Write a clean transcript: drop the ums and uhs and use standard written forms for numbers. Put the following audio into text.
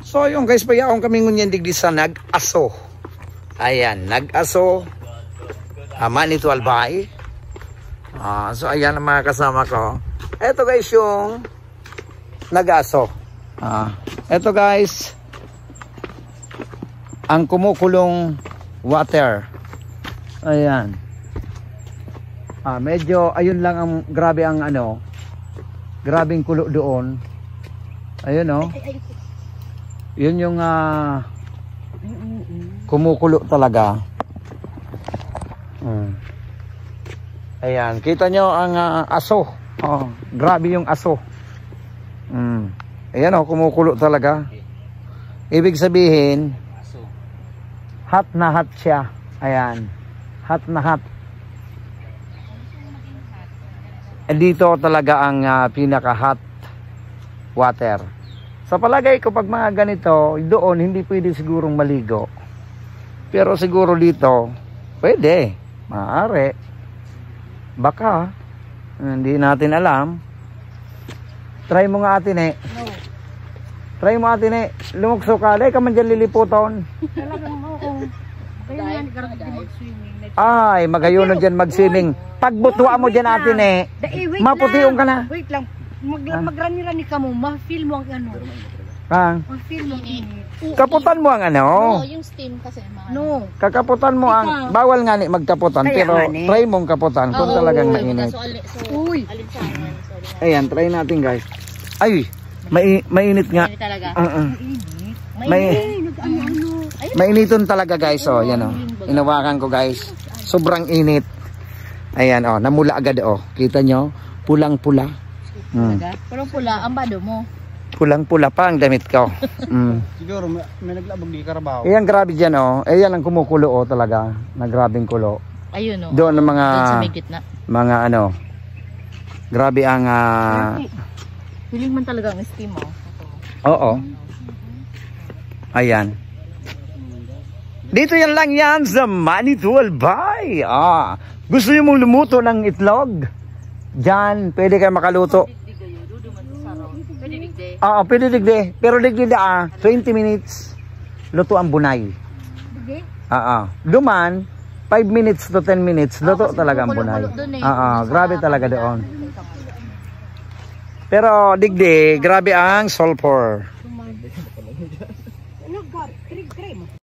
So yung guys, payaong kami ngunyan digdi sa nag-aso. Ayan, nag-aso. Mani to Albay. So ayan ang mga kasama ko. Ito guys yung nag-aso. Ito guys ang kumukulong water. Ayan. Medyo ayun lang ang grabe ang ano. Grabing kulo doon. Ayun oh. Yun yung kumukulo talaga. Ayan, kita nyo ang aso. Grabe yung aso. Ayan oh, kumukulo talaga. Ibig sabihin, hot na hot siya. Ayan, hot na hot. Dito talaga ang pinaka hot water. Sa palagay ko pag mga ganito, doon hindi pwede sigurong maligo. Pero siguro dito, pwede. Maaari. Baka. Hindi natin alam. Try mo nga atin eh. No. Try mo atin eh. Lumukso ka. Lay ka man dyan liliputon. Talagang oo. Kaya yan, karagdagan mag-swimming. Ay, magayunan dyan mag-swimming. Pagbutuan mo dyan atin eh. Maputiong ka na. Wait lang. Magrani-rani ka mo, ma-feel mo ang ano. Ma-feel mo ang init. Kaputan mo ang ano. No, yung steam kasi. No. Kakaputan mo ang, bawal nga ni magkaputan. Kaya pero try mong kaputan kung talagang mainit. Uy. Ayan, try natin guys. Ay, mainit nga. Mainit talaga. Mainiton talaga guys. Oh, yan oh. Inawakan ko guys. Sobrang init. Ayan oh, namula agad oh. Kita nyo? Pulang-pula. Pero pula ang bado mo. Pulang-pula pa ang damit ko. Siguro may naglabag di Karabaw. Ayan, grabe dyan oh. Ayan ang kumukulo oh talaga. Nagrabing kulo. Ayun oh. Doon ang mga doon sa may gitna. Mga ano. Grabe ang Feeling man talaga ang steam oh. Oo. Ayan. Dito yan lang yan sa Manitou Albay. Gusto niyo mong lumuto ng itlog? Diyan, pwede kayo makaluto. Pwede digde. Pero digde 20 minutes. Luto ang bunay. Duman, 5 minutes to 10 minutes. Luto talaga ang bunay. Grabe talaga doon. Pero digde, grabe ang sulfur.